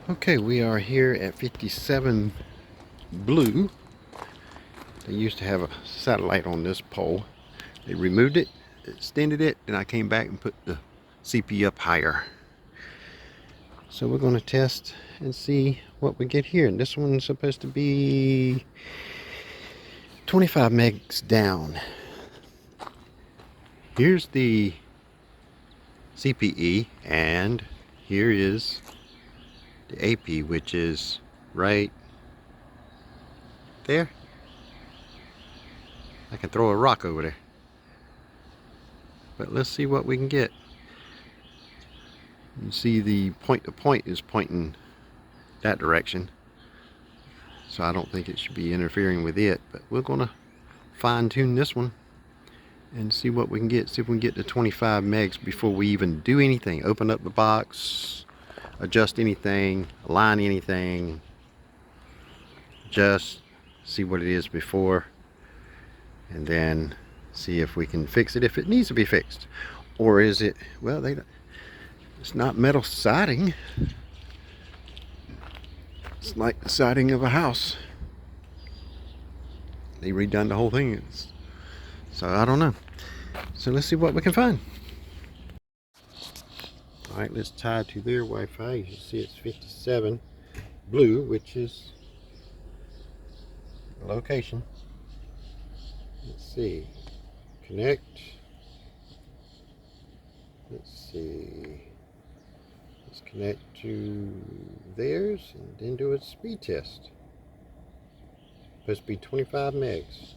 Okay, we are here at 57 Blue. They used to have a satellite on this pole. They removed it, extended it, and I came back and put the CP up higher. So we're going to test and see what we get here. And this one's supposed to be 25 megs down. Here's the CPE, and here is the AP, which is right there. I can throw a rock over there. But let's see what we can get. You see the point to point is pointing that direction. So I don't think it should be interfering with it. But we're going to fine tune this one and see what we can get. See if we can get to 25 megs before we even do anything. Open up the box, adjust anything, align anything. Just see what it is before, and then see if we can fix it if it needs to be fixed. Or is it, well, it's not metal siding. It's like the siding of a house. They redone the whole thing. So I don't know. So let's see what we can find. Alright, let's tie to their Wi-Fi. You can see it's 57 Blue, which is the location. Let's see. Connect. Let's see. Let's connect to theirs and then do a speed test. Supposed to be 25 megs.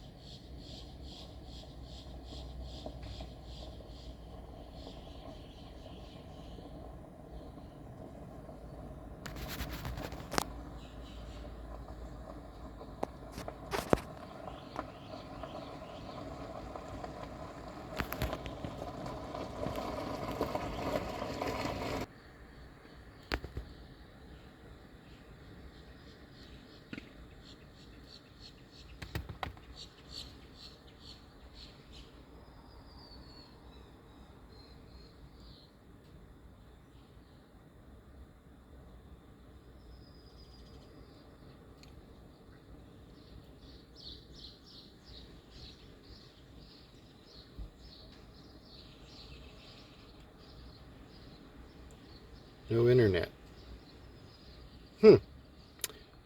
No internet.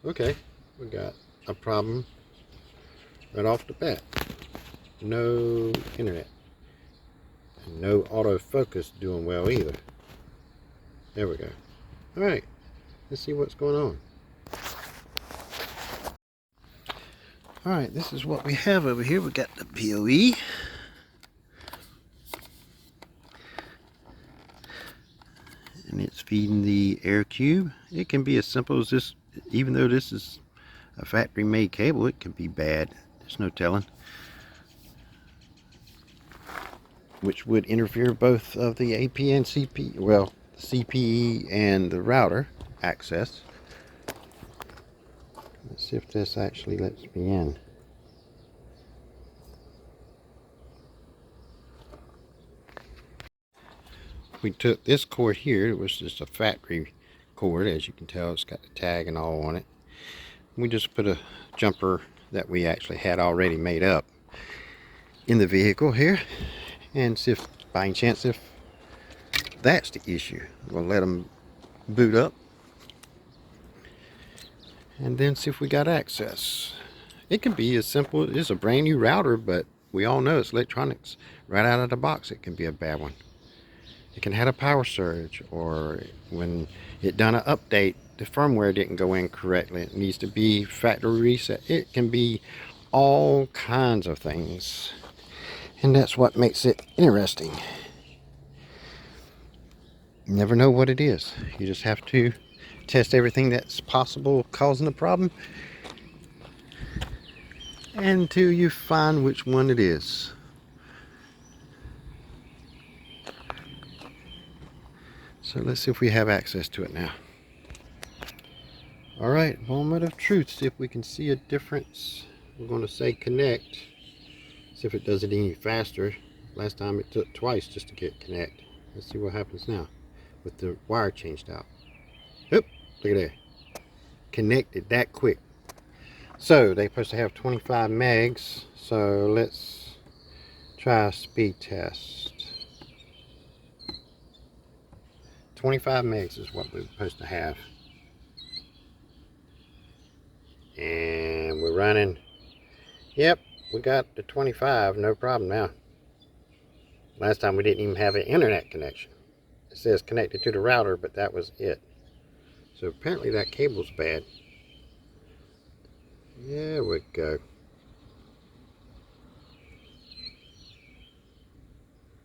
Okay, we got a problem right off the bat. No internet. And no autofocus doing well either. There we go. Alright, let's see what's going on. Alright, this is what we have over here. We got the PoE. And it's feeding the air cube. It can be as simple as this. Even though this is a factory made cable, it can be bad. There's no telling. Which would interfere both of the AP and CP, well, CPE and the router access. Let's see if this actually lets me in. We took this cord here. It was just a factory cord. As you can tell, it's got the tag and all on it. We just put a jumper that we actually had already made up in the vehicle here, and see if by any chance if that's the issue. We'll let them boot up and then see if we got access. It can be as simple as a brand new router, but we all know it's electronics. Right out of the box it can be a bad one. It can have a power surge, or when it done an update, the firmware didn't go in correctly. It needs to be factory reset. It can be all kinds of things. And that's what makes it interesting. You never know what it is. You just have to test everything that's possible causing the problem until you find which one it is. So let's see if we have access to it now. Alright, moment of truth. See if we can see a difference. We're going to say connect. See if it does it any faster. Last time it took twice just to get connect. Let's see what happens now with the wire changed out. Oop, Look at that. Connected that quick. So they're supposed to have 25 megs. So let's try a speed test. 25 megs is what we're supposed to have. And we're running. Yep, we got the 25, no problem now. Last time we didn't even have an internet connection. It says connected to the router, but that was it. So apparently that cable's bad. There we go.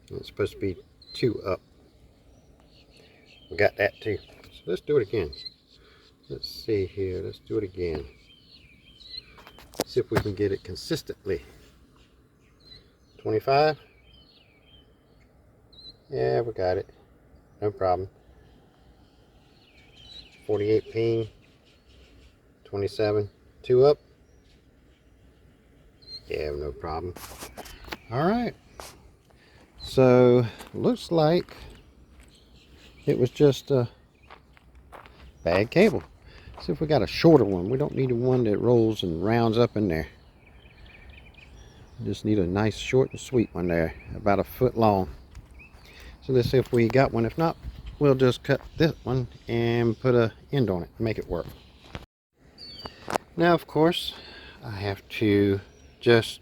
It's supposed to be 2 up. We got that too. So let's do it again. Let's see here. Let's do it again. See if we can get it consistently. 25. Yeah, we got it. No problem. 48 ping. 27. 2 up. Yeah, no problem. Alright. So, looks like it was just a bad cable. See if we got a shorter one. We don't need one that rolls and rounds up in there. We just need a nice short and sweet one there, about 1 foot long. So let's see if we got one. If not, we'll just cut this one and put an end on it to make it work. Now, of course, I have to just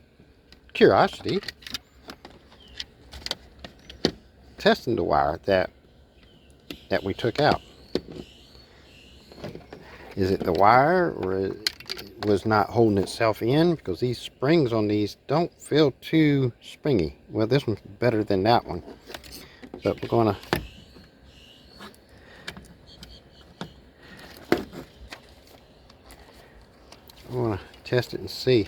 curiosity testing the wire that we took out. Is it the wire, or it was not holding itself in? Because these springs on these don't feel too springy. Well, this one's better than that one. But we're gonna test it and see.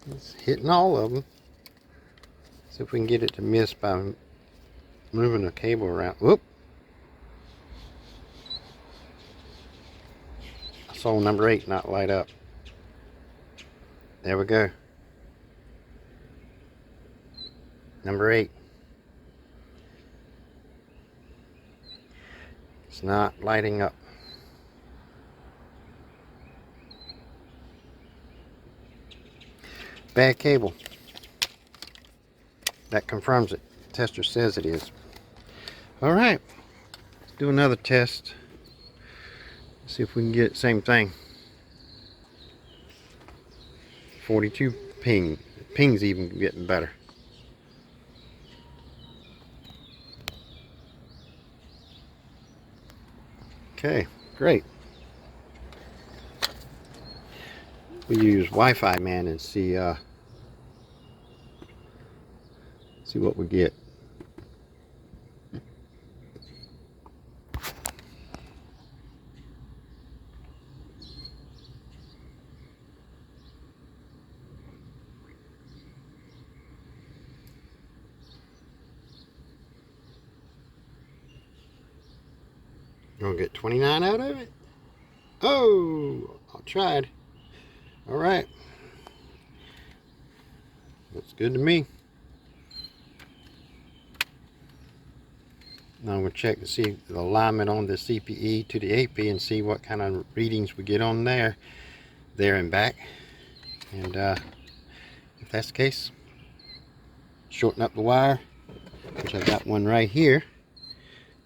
It's hitting all of them. See if we can get it to miss by moving the cable around. Whoop! I saw number 8 not light up. There we go. Number 8. It's not lighting up. Bad cable. That confirms it. The tester says it is. Alright. Let's do another test. See if we can get the same thing. 42 ping. The ping's even getting better. Okay, great. We use Wi-Fi man and see what we get. Gonna get 29 out of it. Oh, I tried. All right, looks good to me. Now I'm going to check to see the alignment on the CPE to the AP and see what kind of readings we get on there and back. And if that's the case, shorten up the wire, which I got one right here.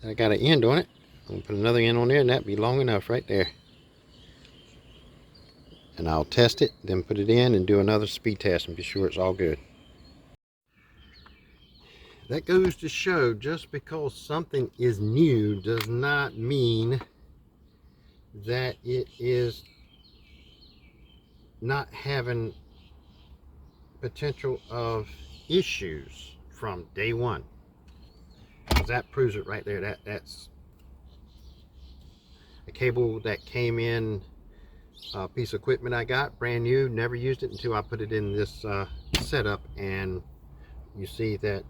I got an end on it. I'm going to put another end on there, and that'd be long enough right there. And I'll test it, then put it in and do another speed test and be sure it's all good. That goes to show, just because something is new does not mean that it is not having potential of issues from day one. That proves it right there. That's a cable that came in a piece of equipment I got brand new, never used it until I put it in this setup, and you see that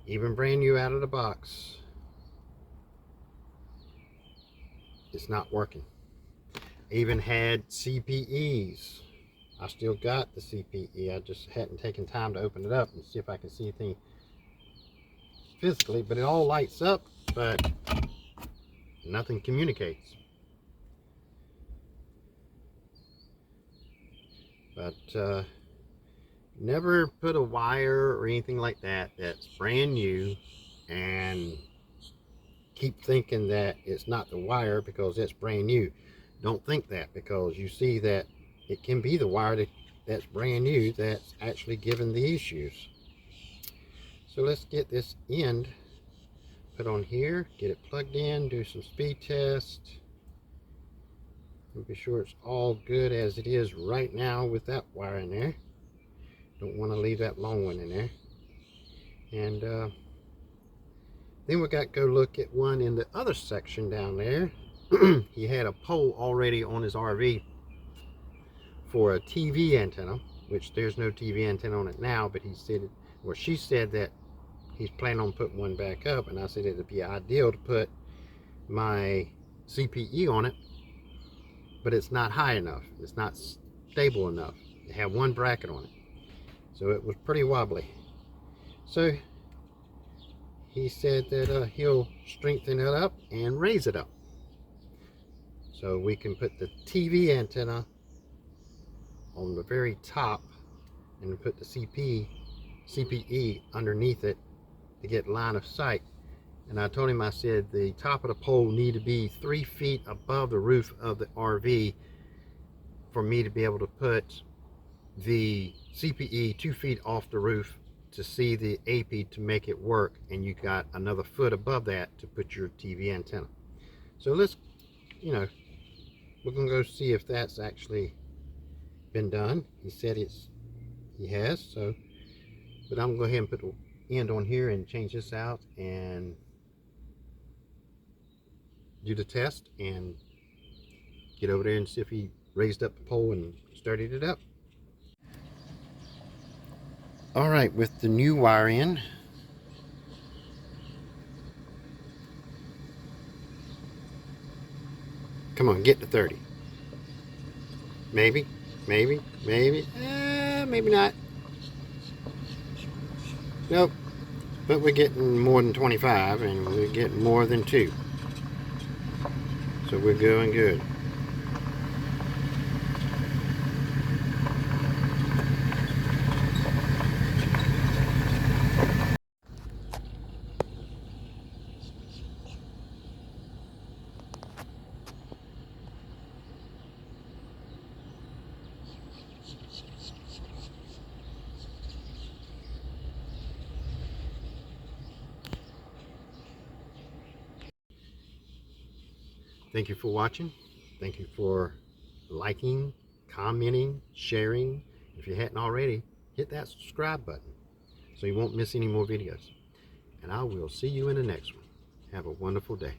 even brand new out of the box, it's not working. I even had CPEs I still got the CPE. I just hadn't taken time to open it up and see if I can see anything physically, but it all lights up, but nothing communicates. But never put a wire or anything like that that's brand new and keep thinking that it's not the wire because it's brand new. Don't think that, because you see that it can be the wire that's brand new that's actually giving the issues. So let's get this end put on here, get it plugged in, do some speed test, and be sure it's all good as it is right now with that wire in there. Don't want to leave that long one in there. And then we got to go look at one in the other section down there. He had a pole already on his RV for a TV antenna, which there's no TV antenna on it now, but he said, or she said that he's planning on putting one back up, and I said it'd be ideal to put my CPE on it, but it's not high enough. It's not stable enough. It had one bracket on it, so it was pretty wobbly. So he said that he'll strengthen it up and raise it up, so we can put the TV antenna on the very top and put the CPE underneath it to get line of sight. And I told him, I said the top of the pole need to be 3 feet above the roof of the RV for me to be able to put the CPE 2 feet off the roof to see the AP to make it work, and you got another foot above that to put your TV antenna. So let's, we're gonna go see if that's actually been done. He said he has, so, but I'm gonna go ahead and put the end on here and change this out and do the test and get over there and see if he raised up the pole and started it up. All right, with the new wire in, come on, get to 30. Maybe, maybe not. Nope, but we're getting more than 25, and we're getting more than 2. So we're going good. Thank you for watching. Thank you for liking, commenting, sharing. If you hadn't already, hit that subscribe button so you won't miss any more videos. And I will see you in the next one. Have a wonderful day.